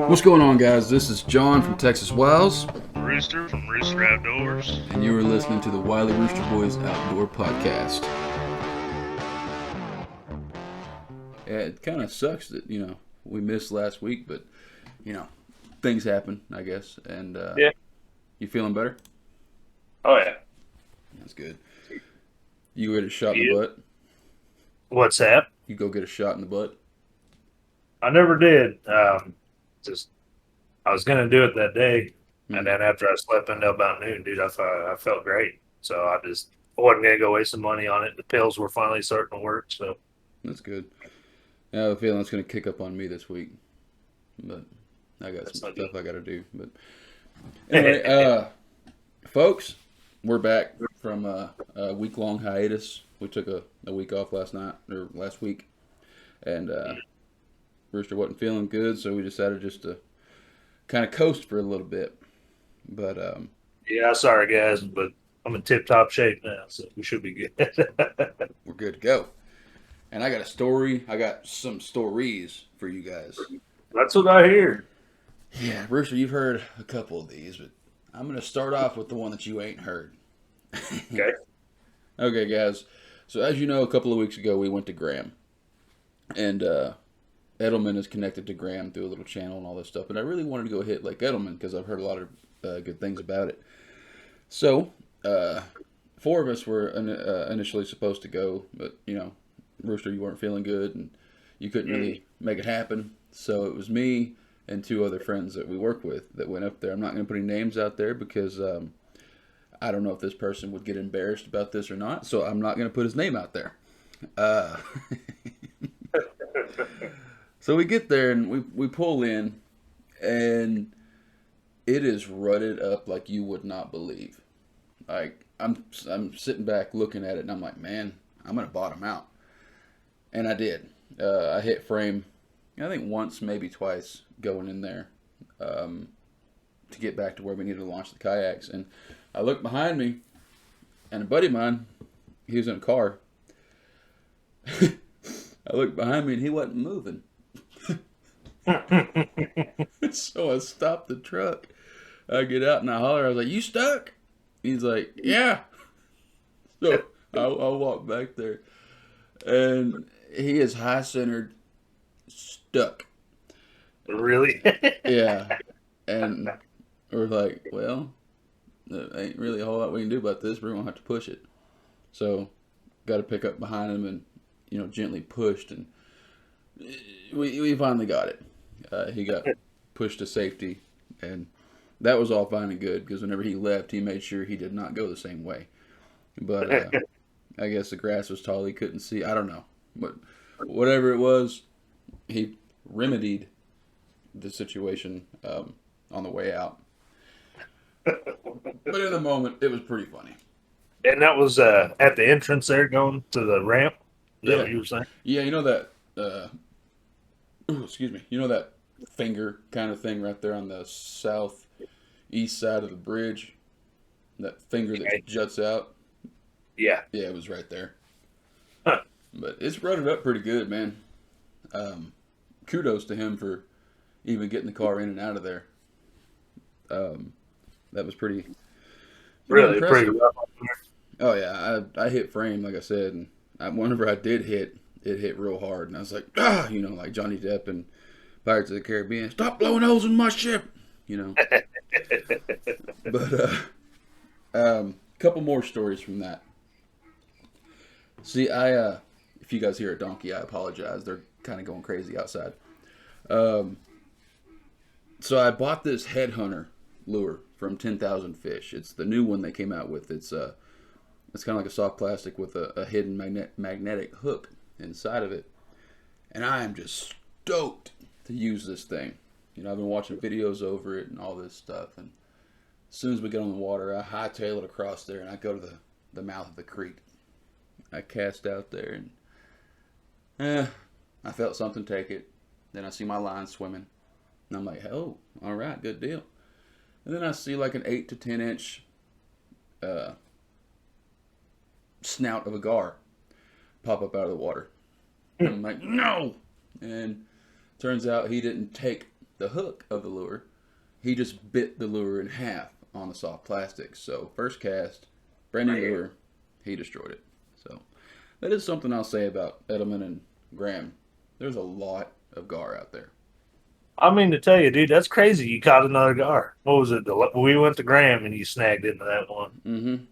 What's going on, guys? This is John from Texas Wiles, Rooster from Rooster Outdoors. and you are listening to the Wiley Rooster Boys Outdoor Podcast. Yeah, it kind of sucks that, we missed last week, but, things happen, I guess. And Yeah. you feeling better? Oh yeah. That's good. You get a shot in the Yeah. butt? What's that? You go get a shot in the butt? I never did. Just I was gonna do it that day, and Hmm. then after I slept until about noon, dude, I felt great. So I wasn't gonna go waste some money on it. The pills were finally starting to work. So That's good. I have a feeling it's going to kick up on me this week, but I got that's some not stuff good. I got to do. But anyway, folks, we're back from a week-long hiatus. We took a week off last week, and Rooster wasn't feeling good, so we decided just to kind of coast for a little bit. But Yeah, sorry guys, but I'm in tip top shape now, so we should be good. we're good to go. And I got a story. I got some stories for you guys. That's what I hear. Yeah, Rooster, you've heard a couple of these, but I'm going to start off with the one that you ain't heard. Okay. Okay, guys. So as you know, a couple of weeks ago we went to Graham, and Edelman is connected to Graham through a little channel and all this stuff. And I really wanted to go hit like Edelman because I've heard a lot of good things about it. So four of us were initially supposed to go, but Rooster, you weren't feeling good, and you couldn't really make it happen. So it was me and two other friends that we work with that went up there. I'm not going to put any names out there because I don't know if this person would get embarrassed about this or not. So I'm not going to put his name out there. Uh, so we get there and we pull in, and it is rutted up like you would not believe. Like I'm sitting back looking at it, and I'm like, man, I'm going to bottom out. And I did. I hit frame, I think once, maybe twice, going in there to get back to where we needed to launch the kayaks. And I looked behind me, and a buddy of mine, he was in a car. I looked behind me, and he wasn't moving. So I stopped the truck. I get out, and I holler. I was like, "You stuck?" He's like, "Yeah." So I walk back there, and he is high centered, stuck. Really? Yeah. And we're like, well, there ain't really a whole lot we can do about this. We're going to have to push it. So, got to pick up behind him and, gently pushed. And we finally got it. He got pushed to safety. And that was all fine and good because whenever he left, he made sure he did not go the same way. But I guess the grass was tall. He couldn't see. I don't know. But whatever it was, he remedied the situation on the way out. But in the moment, it was pretty funny. And that was at the entrance there going to the ramp. Is that Yeah. what you were saying? Yeah, you know that, excuse me, you know that finger kind of thing right there on the southeast side of the bridge? That finger that juts out? Yeah. Yeah, it was right there. Huh. But it's rutted up pretty good, man. Kudos to him for even getting the car in and out of there. That was pretty Really impressive. pretty rough. Oh yeah, I hit frame like I said, and whenever I did hit, it hit real hard, and I was like, like Johnny Depp in Pirates of the Caribbean, stop blowing holes in my ship, But couple more stories from that. See, if you guys hear a donkey, I apologize. They're kind of going crazy outside. So I bought this headhunter lure from 10,000 Fish. It's the new one they came out with. It's kind of like a soft plastic with a hidden magnetic hook inside of it. And I am just stoked to use this thing. I've been watching videos over it and all this stuff. And as soon as we get on the water, I hightail it across there and I go to the mouth of the creek. I cast out there and I felt something take it. Then I see my line swimming. And I'm like, oh, all right, good deal. And then I see like an 8 to 10 inch snout of a gar pop up out of the water. And I'm like, no! And turns out he didn't take the hook of the lure, he just bit the lure in half on the soft plastic. So first cast, brand new lure, he destroyed it. So that is something I'll say about Edelman and Graham. There's a lot of gar out there. I mean, to tell you, dude, that's crazy. You caught another gar. What was it? We went to Graham and you snagged into that one. Mm-hmm.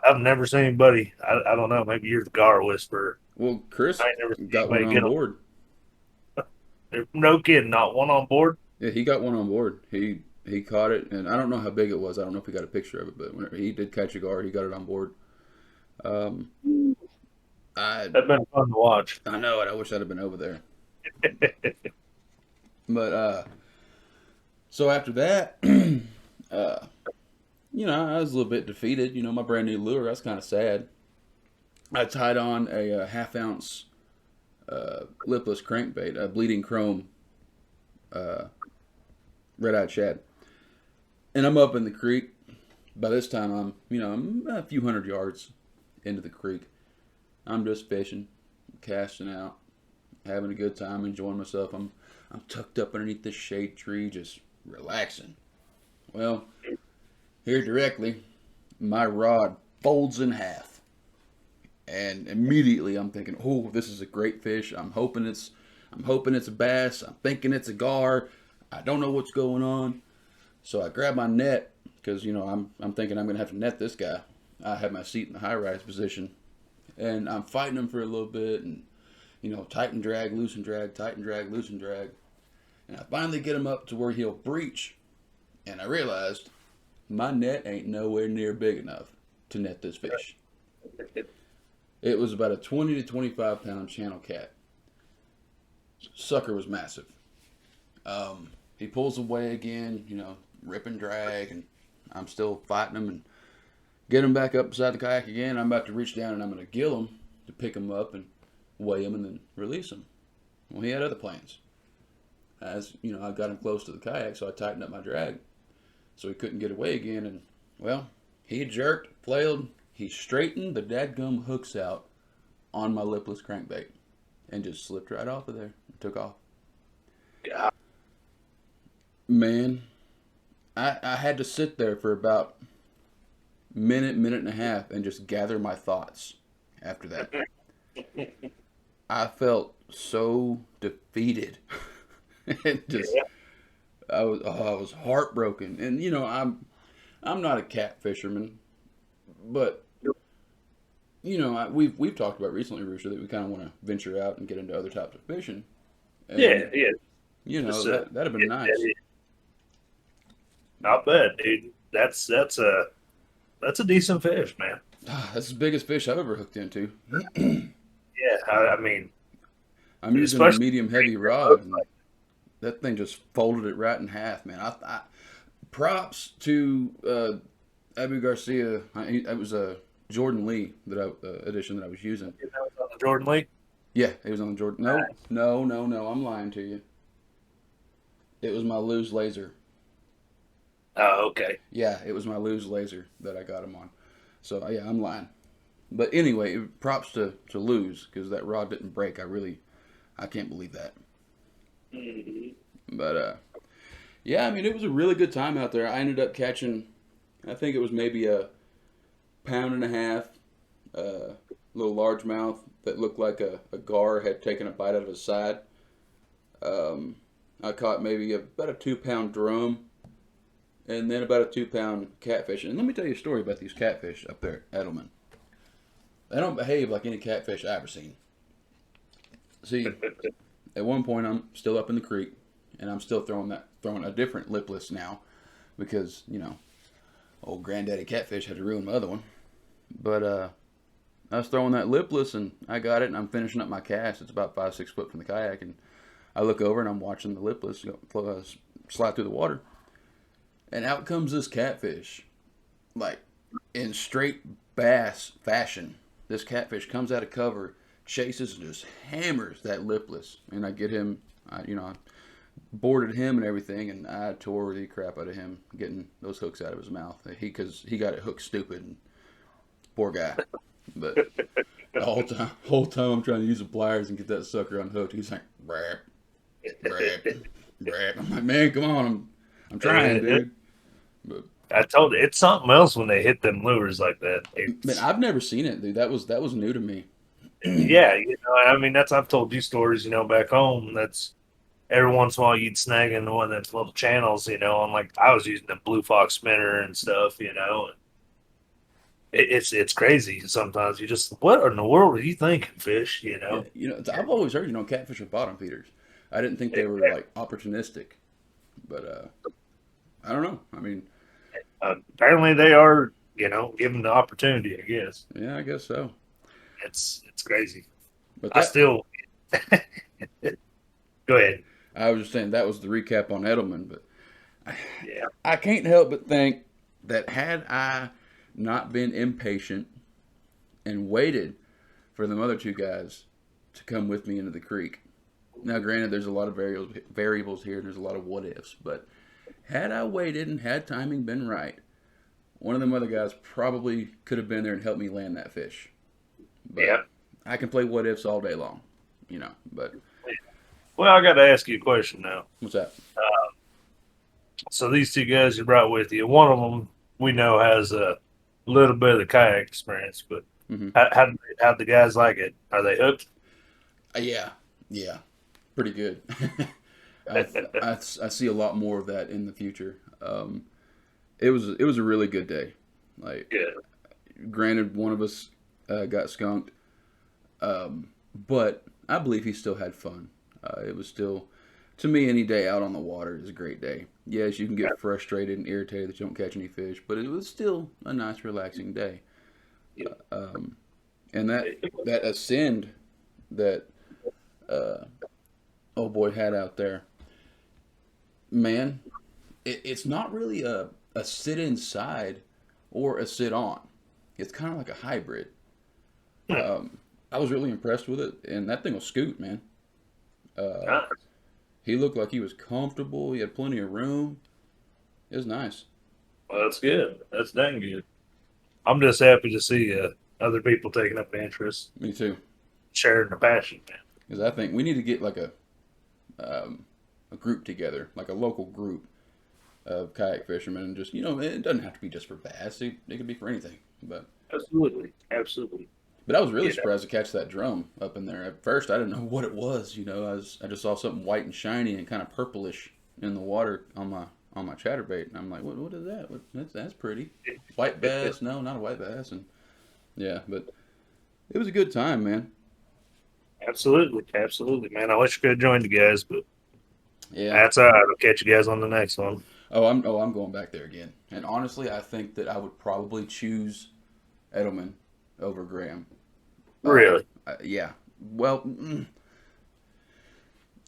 I've never seen anybody. I don't know. Maybe you're the gar whisperer. Well, Chris I ain't never seen got one anybody on get board. No kidding, not one on board. Yeah, he got one on board. He caught it, and I don't know how big it was. I don't know if he got a picture of it, but whenever he did catch a gar, he got it on board. That'd been fun to watch. I know it. I wish I'd have been over there. But so after that, I was a little bit defeated. My brand new lure. I was kind of sad. I tied on a half-ounce lipless crankbait, a bleeding chrome red-eyed shad, and I'm up in the creek. By this time, I'm a few hundred yards into the creek. I'm just fishing, casting out, having a good time, enjoying myself. I'm tucked up underneath this shade tree, just relaxing. Well, here directly, my rod folds in half. And immediately I'm thinking, oh, this is a great fish. I'm hoping it's a bass. I'm thinking it's a gar. I don't know what's going on. So I grab my net because, I'm thinking I'm going to have to net this guy. I have my seat in the high rise position. And I'm fighting him for a little bit and, tighten drag, loosen drag, tighten drag, loosen drag. And I finally get him up to where he'll breach. And I realized my net ain't nowhere near big enough to net this fish. It was about a 20 to 25 pound channel cat. Sucker was massive. He pulls away again, rip and drag, and I'm still fighting him and get him back up beside the kayak again. I'm about to reach down and I'm going to gill him to pick him up and weigh him and then release him. Well, he had other plans. As I got him close to the kayak, so I tightened up my drag so he couldn't get away again. And well, he jerked, flailed. He straightened the dadgum hooks out on my lipless crankbait and just slipped right off of there and took off. Yeah. Man, I had to sit there for about minute and a half and just gather my thoughts after that. I felt so defeated. And just, I was heartbroken. And I'm not a cat fisherman, but we've talked about recently, Rooster, that we kind of want to venture out and get into other types of fishing. And, that'd have been nice. Not bad, dude. That's a decent fish, man. That's the biggest fish I've ever hooked into. Yeah, I mean, I'm using a medium heavy rod. And that thing just folded it right in half, man. I props to Abu Garcia. It was a Jordan Lee edition that I was using. That was on the Jordan Lee? Yeah, it was on the Jordan. No. I'm lying to you. It was my Luz Laser. Oh, okay. Yeah, it was my Luz Laser that I got him on. So yeah, I'm lying. But anyway, props to Luz because that rod didn't break. I can't believe that. Mm-hmm. But yeah, I mean, it was a really good time out there. I ended up catching, I think it was maybe a pound and a half, little largemouth that looked like a gar had taken a bite out of his side. I caught maybe about a 2-pound drum, and then about a 2-pound catfish. And let me tell you a story about these catfish up there at Edelman. They don't behave like any catfish I've ever seen. See, at one point I'm still up in the creek, and I'm still throwing a different lipless now, because old granddaddy catfish had to ruin my other one. But I was throwing that lipless, and I got it, and I'm finishing up my cast. It's about 5-6 foot from the kayak, and I look over, and I'm watching the lipless slide through the water, and out comes this catfish, like in straight bass fashion. This catfish comes out of cover, chases, and just hammers that lipless, and I get him. I boarded him and everything, and I tore the crap out of him getting those hooks out of his mouth. Because he got it hooked stupid, and poor guy. But the whole time I'm trying to use the pliers and get that sucker unhooked, he's like, brap, brap. Brad. I'm like, man, come on, I'm trying, dude. But I told you, it's something else when they hit them lures like that. man, I've never seen it, dude. That was new to me. Yeah, I mean, I've told you stories, back home. That's every once in a while you'd snag into one of them little channels, and like I was using the Blue Fox spinner and stuff. It's crazy sometimes. You just, what in the world are you thinking, fish? Yeah, I've always heard, catfish are bottom feeders. I didn't think they were like opportunistic, but I don't know. I mean, Apparently they are, given the opportunity. I guess yeah, I guess so. it's crazy. But I still go ahead. I was just saying that was the recap on Edelman, but Yeah, I can't help but think that had I not been impatient and waited for them other two guys to come with me into the creek. Now, granted, there's a lot of variables here, and there's a lot of what ifs, but had I waited and had timing been right, one of them other guys probably could have been there and helped me land that fish. But yeah. I can play what ifs all day long, but Well, I got to ask you a question now. what's that? So these two guys you brought with you, one of them we know has a little bit of the kayak experience, but Mm-hmm. how the guys like it? Are they hooked? Yeah, pretty good. I see a lot more of that in the future. It was a really good day. Like, granted, one of us got skunked, but I believe he still had fun. It was still, to me, any day out on the water is a great day. Yes, you can get frustrated and irritated that you don't catch any fish, but it was still a nice, relaxing day. And that ascend that old boy had out there, man, it's not really a sit inside or a sit on. It's kind of like a hybrid. I was really impressed with it, and that thing will scoot, man. He looked like he was comfortable. He had plenty of room. It was nice. Well, that's good. That's dang good. I'm just happy to see other people taking up the interest, Me too. sharing the passion, man. Because I think we need to get like a group together, like a local group of kayak fishermen, and just it doesn't have to be just for bass. It could be for anything. But Absolutely. I was really surprised to catch that drum up in there. At first, I didn't know what it was. I just saw something white and shiny and kind of purplish in the water on my chatterbait, and I'm like, what is that? That's pretty. White bass? No, not a white bass. And yeah, but it was a good time, man. Absolutely, man. I wish I could have joined you guys, but Yeah. that's all right. I'll catch you guys on the next one. I'm going back there again. And honestly, I think that I would probably choose Edelman over Graham. Really? Yeah. Well,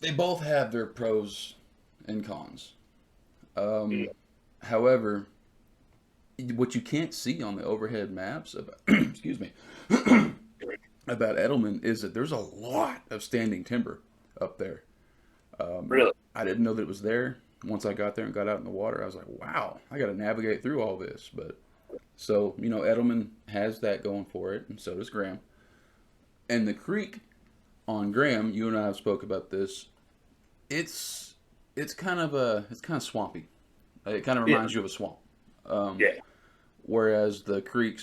they both have their pros and cons. However, what you can't see on the overhead maps about, excuse me, about Edelman is that there's a lot of standing timber up there. Really? I didn't know that it was there. Once I got there and got out in the water, I was like, wow, I got to navigate through all this. But so, Edelman has that going for it, and so does Graham. And the creek on Graham, you and I have spoke about this. It's kind of swampy. It kind of reminds you of a swamp. Yeah. Whereas the creek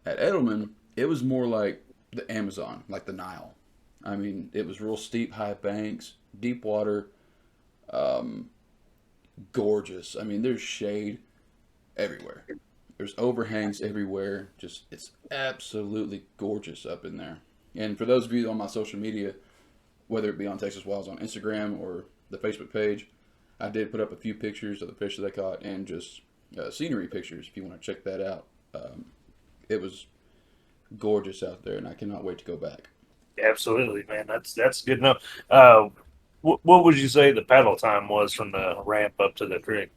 at Edelman, it was more like the Amazon, like the Nile. I mean, it was real steep, high banks, deep water, gorgeous. I mean, there's shade everywhere. There's overhangs everywhere. Just, it's absolutely gorgeous up in there. And for those of you on my social media, whether it be on Texas Wilds on Instagram or the Facebook page, I did put up a few pictures of the fish that I caught and just scenery pictures if you want to check that out. It was gorgeous out there, and I cannot wait to go back. Absolutely, man. That's good enough. What would you say the paddle time was from the ramp up to the creek?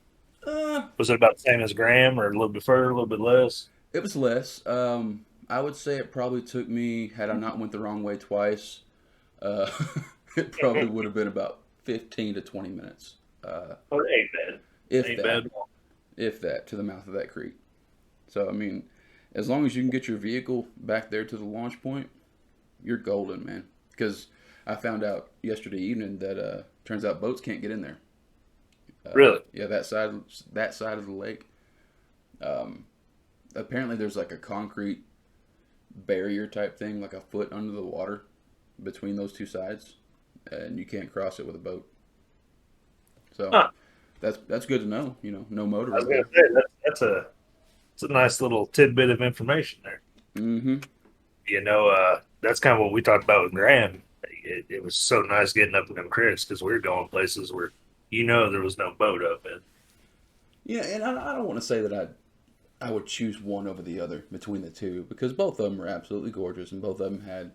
Was it about the same as Graham, or a little bit further, a little bit less? It was less. I would say it probably took me, had I not went the wrong way twice, it probably would have been about 15 to 20 minutes. Well, it ain't bad. If that, to the mouth of that creek. So, I mean, as long as you can get your vehicle back there to the launch point, you're golden, man. Because I found out yesterday evening that turns out boats can't get in there. Really? Yeah, that side of the lake. Um, Apparently, there's like a concrete barrier type thing, like a foot under the water between those two sides, and you can't cross it with a boat. So Huh. that's good to know. No motor I was up gonna there. say that's a nice little tidbit of information there. Mm-hmm. That's kind of what we talked about with Graham. It was so nice getting up in them creeks because we were going places where there was no boat up in. Yeah, and I don't want to say that I would choose one over the other between the two because both of them are absolutely gorgeous and both of them had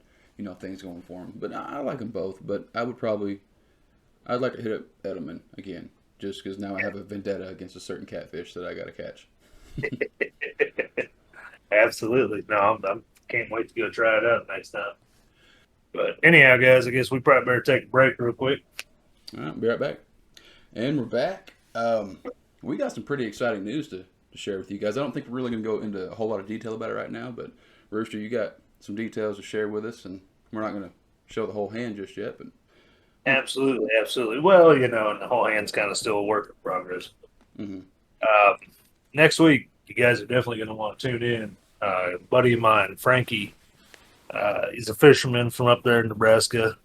things going for them. But I like them both. But I'd like to hit up Edelman again just because now I have a vendetta against a certain catfish that I got to catch. Absolutely. No, I can't wait to go try it out next time. But anyhow, guys, I guess we probably better take a break real quick. All right, be right back. And we're back. We got some pretty exciting news to share with you guys. I don't think we're really going to go into a whole lot of detail about it right now, but Rooster, you got some details to share with us, and we're not going to show the whole hand just yet. But Absolutely, absolutely. Well, and the whole hand's kind of still a work in progress. mm-hmm. Next week, you guys are definitely going to want to tune in. A buddy of mine, Frankie, he's a fisherman from up there in Nebraska.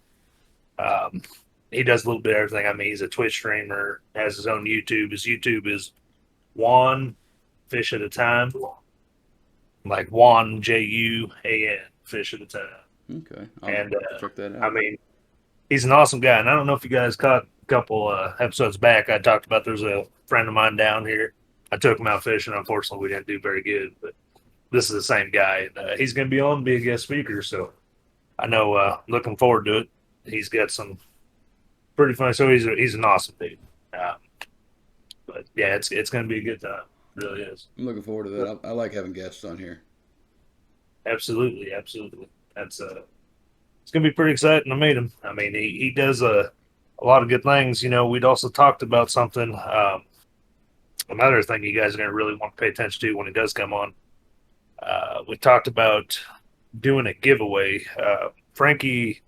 He does a little bit of everything. I mean, he's a Twitch streamer, has his own YouTube. His YouTube is Juan Fish at a Time, like Juan Juan Fish at a Time. Okay, I'll And have to check that out. I mean, he's an awesome guy. And I don't know if you guys caught a couple episodes back. I talked about there's a friend of mine down here. I took him out fishing. Unfortunately, we didn't do very good, but this is the same guy. He's going to be on, be a guest speaker. So I know, looking forward to it. He's got some pretty funny. So he's an awesome dude. But yeah, it's going to be a good time. It really is. I'm looking forward to that. I like having guests on here. Absolutely, absolutely. That's it's going to be pretty exciting to meet him. I mean, he does a lot of good things. We'd also talked about something. Another thing you guys are going to really want to pay attention to when he does come on. We talked about doing a giveaway. Frankie,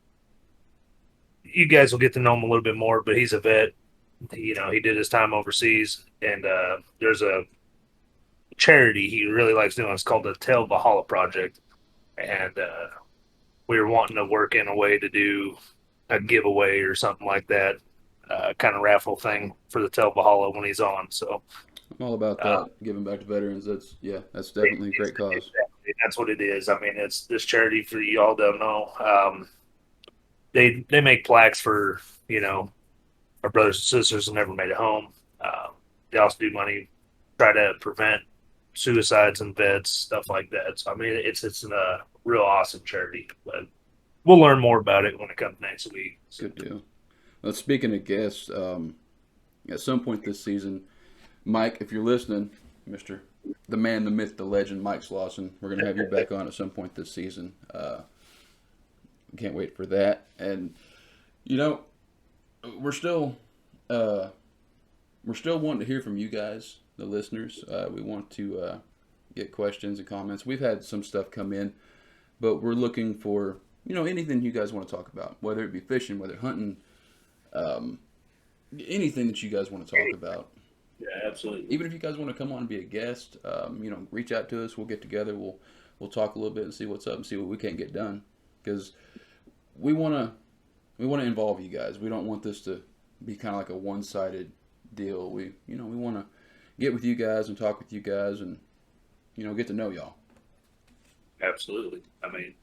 you guys will get to know him a little bit more, but he's a vet. He did his time overseas, and there's a charity he really likes doing. It's called the Tel Valhalla Project, and we were wanting to work in a way to do a giveaway or something like that, kind of raffle thing for the Tel Valhalla when he's on. So I'm all about that. Giving back to veterans. That's definitely a great cause. Exactly. That's what it is. I mean, it's this charity for y'all don't know. They make plaques for our brothers and sisters who never made it home. They also do money, try to prevent suicides and vets, stuff like that. So I mean, it's a real awesome charity. But we'll learn more about it when it comes next week. Good deal. Well, speaking of guests, at some point this season, Mike, if you're listening, Mr. The man, the myth, the legend, Mike Slauson, we're going to have you back on at some point this season. Can't wait for that. And, we're still wanting to hear from you guys, the listeners. We want to get questions and comments. We've had some stuff come in, but we're looking for, anything you guys want to talk about, whether it be fishing, whether hunting, anything that you guys want to talk about. Yeah, absolutely. Even if you guys want to come on and be a guest, reach out to us. We'll get together. We'll talk a little bit and see what's up and see what we can't get done. Because we want to involve you guys. We don't want this to be kind of like a one-sided deal. We want to get with you guys and talk with you guys and get to know y'all. Absolutely. I mean,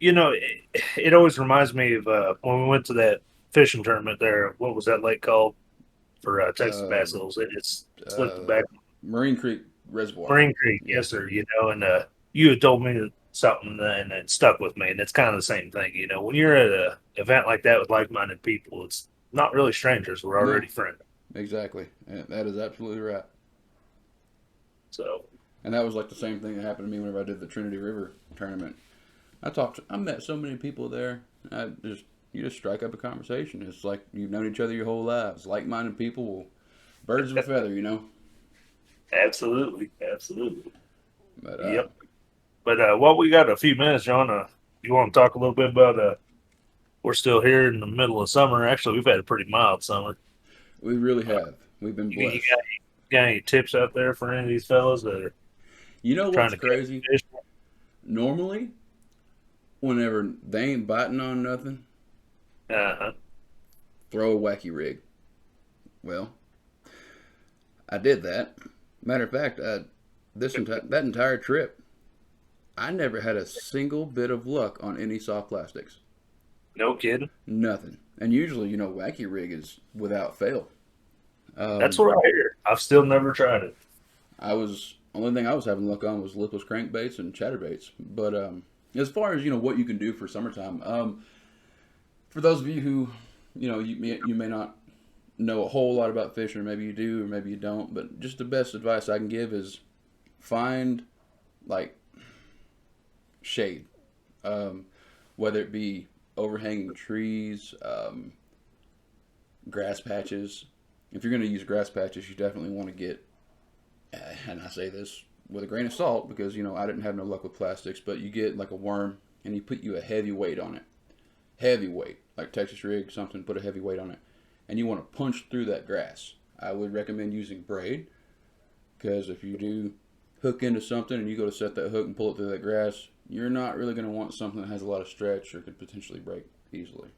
it always reminds me of when we went to that fishing tournament there. What was that lake called for Texas Bass Hills? It's slipped the back. Marine Creek Reservoir. Marine Creek, yes, sir. And you had told me something and it stuck with me, and it's kind of the same thing. When you're at an event like that with like-minded people, it's not really strangers. We're already friends. Exactly. And that is absolutely right. So. And that was like the same thing that happened to me whenever I did the Trinity River tournament. I met so many people there. You just strike up a conversation. It's like you've known each other your whole lives. Like-minded people, birds of a feather, Absolutely. But, yep. But while we got a few minutes, John, you want to talk a little bit about we're still here in the middle of summer. Actually, we've had a pretty mild summer. We really have. We've been You blessed. got any tips out there for any of these fellas that are You know trying what's to catch crazy? fish? Normally, whenever they ain't biting on nothing, Uh-huh. throw a wacky rig. Well, I did that. Matter of fact, that entire trip, I never had a single bit of luck on any soft plastics. No kidding. Nothing. And usually, wacky rig is without fail. That's Um, what I hear. I've still never tried it. only thing I was having luck on was lipless crankbaits and chatterbaits. But as far as what you can do for summertime, for those of you who you may not know a whole lot about fishing, or maybe you do, or maybe you don't. But just the best advice I can give is find like shade, whether it be overhanging trees, grass patches. If you're going to use grass patches, you definitely want to get, and I say this with a grain of salt because I didn't have no luck with plastics, but you get like a worm and you put you a heavy weight on it, heavy weight like Texas rig something, put a heavy weight on it, and you want to punch through that grass. I would recommend using braid because if you do hook into something and you go to set that hook and pull it through that grass, you're not really going to want something that has a lot of stretch or could potentially break easily.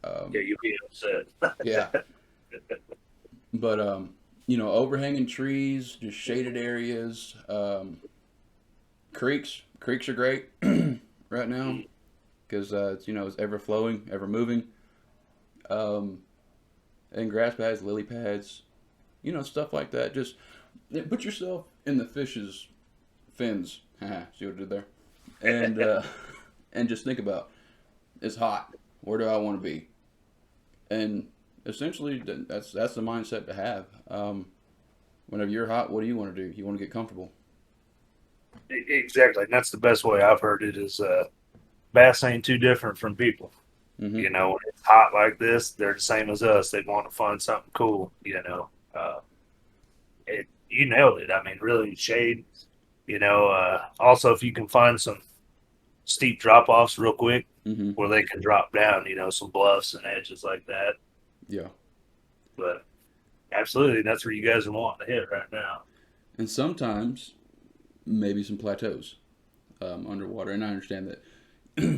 Yeah, you'll be upset. Yeah. But overhanging trees, just shaded areas, creeks are great right now because it's ever flowing, ever moving, and grass pads, lily pads, stuff like that. Just put yourself in the fish's fins. See what I did there? And and just think about, it's hot. Where do I want to be? And essentially, that's the mindset to have. Whenever you're hot, what do you want to do? You want to get comfortable. Exactly. And that's the best way I've heard it is bass ain't too different from people. Hmm. When it's hot like this, they're the same as us. They want to find something cool, You nailed it. I mean, really, shade, also, if you can find some steep drop offs real quick Hmm. where they can drop down, some bluffs and edges like that. Yeah. But absolutely, that's where you guys are wanting to hit right now. And sometimes maybe some plateaus underwater. And I understand that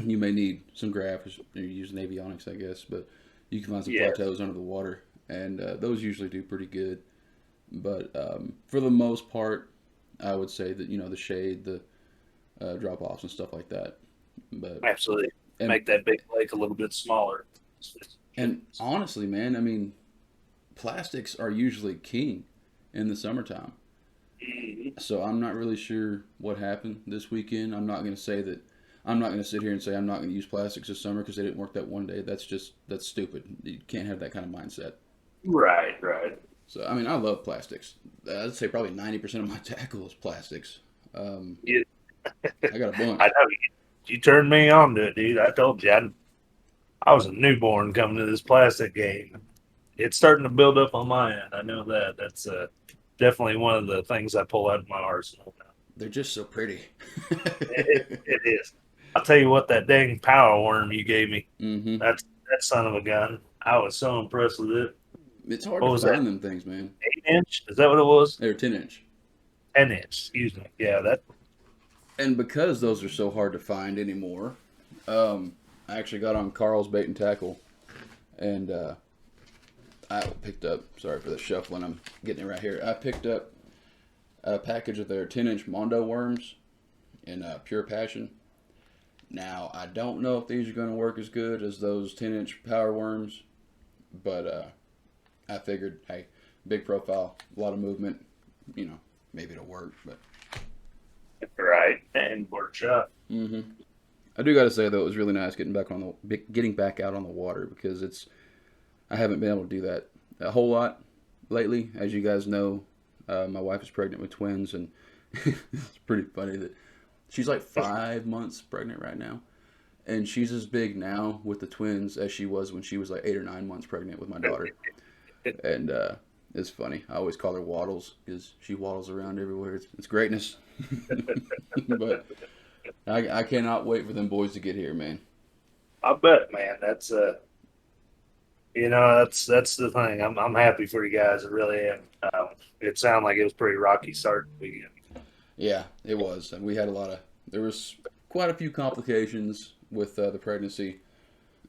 you may need some graphs. You're using avionics, I guess, but you can find some Yeah, plateaus under the water, and those usually do pretty good. But for the most part, I would say that the shade, the drop offs, and stuff like that. But absolutely. and Make that big lake a little bit smaller. and honestly, man, I mean, plastics are usually king in the summertime. Mhm. So I'm not really sure what happened this weekend. I'm not going to sit here and say I'm not going to use plastics this summer because they didn't work that one day. That's stupid. You can't have that kind of mindset. Right, right. So I mean, I love plastics. I'd say probably 90% of my tackle is plastics. Um, You, I got a bunch. I know you turned me on to it, dude. I told you I was a newborn coming to this plastic game. It's starting to build up on my end. I know that. That's definitely one of the things I pull out of my arsenal now. They're just so pretty. It is. I'll tell you what, that dang power worm you gave me, Hmm. that son of a gun. I was so impressed with it. It's hard What to was that? find them things, man. 8 inch? Is that what it was? They're 10-inch. 10 inch. Excuse me. Yeah, that. And because those are so hard to find anymore, I actually got on Carl's Bait and Tackle, and I picked up. Sorry for the shuffling. I'm getting it right here. I picked up a package of their 10-inch Mondo worms in Pure Passion. Now I don't know if these are going to work as good as those 10-inch power worms, but I figured, hey, big profile, a lot of movement, maybe it'll work. But Right. And work shot. I do got to say though, it was really nice getting back out on the water because I haven't been able to do that a whole lot lately. As you guys know, my wife is pregnant with twins, and it's pretty funny that she's like 5 months pregnant right now, and she's as big now with the twins as she was when she was like 8 or 9 months pregnant with my daughter. And it's funny. I always call her Waddles because she waddles around everywhere. It's greatness. But I cannot wait for them boys to get here, man. I bet, man. That's the thing. I'm happy for you guys. I really am. It sounded like it was pretty rocky start to the weekend. Yeah, it was. And we had there was quite a few complications with the pregnancy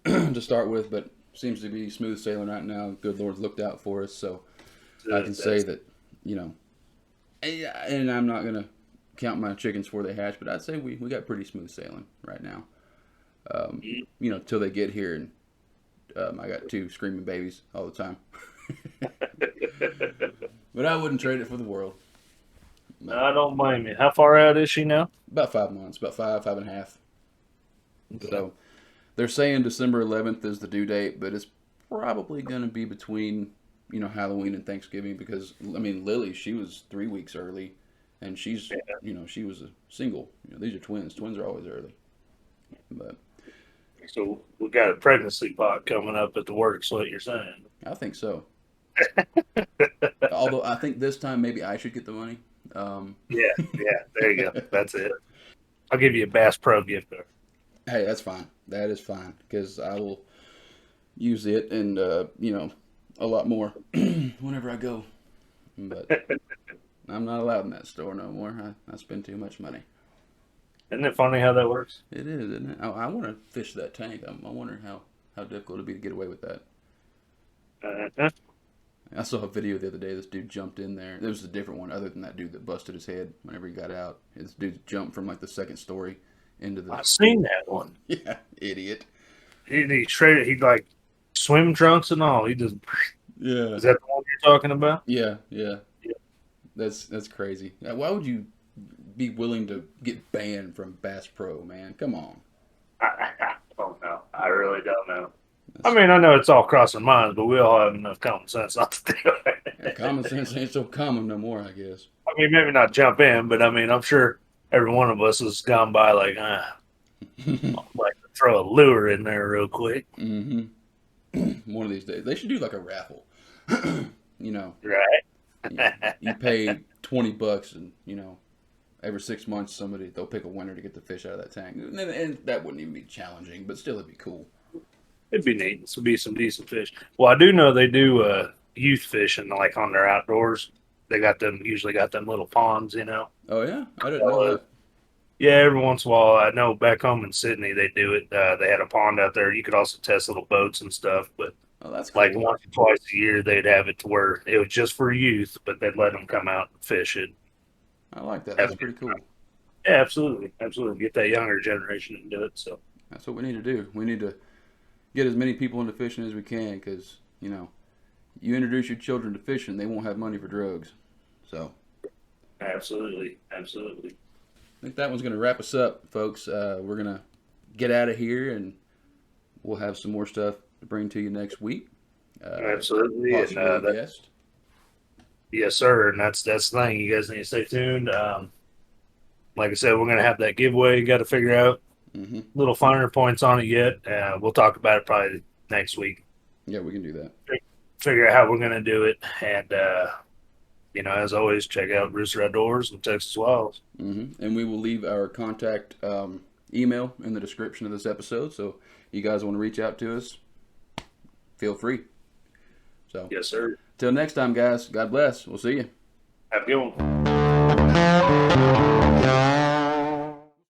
to start with, but seems to be smooth sailing right now. Good Lord's looked out for us, so I can say that, and I'm not going to count my chickens before they hatch, but I'd say we got pretty smooth sailing right now. Till they get here, and I got 2 screaming babies all the time. But I wouldn't trade it for the world. No, I don't blame you. How far out is she now? About 5 months, about 5.5. Okay. So they're saying December 11th is the due date, but it's probably going to be between, Halloween and Thanksgiving because, Lily, she was 3 weeks early, and she's, she was a single. These are twins. Twins are always early. But so we got a pregnancy pot coming up at the work, so what you're saying. I think so. Although I think this time maybe I should get the money. Yeah, there you go. That's it. I'll give you a Bass Pro gift card. Hey, that's fine. That is fine because I will use it and a lot more whenever I go. But I'm not allowed in that store no more. I spend too much money. Isn't it funny how that works? It is, isn't it? I want to fish that tank. I wonder how difficult it'd be to get away with that. Uh-huh. I saw a video the other day. This dude jumped in there. There was a different one other than that dude that busted his head whenever he got out. This dude jumped from like the 2nd story into the. I've seen that one. Yeah, idiot. He traded. He like swim trunks and all. He just. Yeah. Is that the one you're talking about? Yeah. That's crazy. Now, why would you be willing to get banned from Bass Pro, man? Come on. I don't know. I really don't know. I know it's all crossing minds, but we all have enough common sense not to do it. Yeah, common sense ain't so common no more, I guess. Maybe not jump in, but I'm sure every one of us has gone by like, I'd like to throw a lure in there real quick. Mm-hmm. One of these days. They should do like a raffle. Right. You pay $20 and, every 6 months they'll pick a winner to get the fish out of that tank. And that wouldn't even be challenging, but still it'd be cool. It'd be neat. This would be some decent fish. Well, I do know they do youth fishing like on their outdoors. They usually got them little ponds, Oh yeah? I didn't know that. Yeah, every once in a while. I know back home in Sydney they do it. They had a pond out there. You could also test little boats and stuff, but oh, that's cool. Like once or twice a year they'd have it to where it was just for youth, but they'd let them come out and fish it. I like that. That's pretty cool. Yeah, absolutely. Get that younger generation to do it. So that's what we need to do. We need to get as many people into fishing as we can because, you introduce your children to fishing, they won't have money for drugs. So. Absolutely. I think that one's going to wrap us up, folks. We're going to get out of here and we'll have some more stuff to bring to you next week. Absolutely. Possibly a guest. Yes, sir. And that's the thing. You guys need to stay tuned. Like I said, we're going to have that giveaway. Got to figure out little finer points on it yet. We'll talk about it probably next week. Yeah, we can do that. Figure out how we're going to do it. And, as always, check out Rooster Outdoors and Texas Wilds. And we will leave our contact email in the description of this episode. So you guys want to reach out to us, feel free. So yes, sir. Till next time, guys. God bless. We'll see you. Have a good one.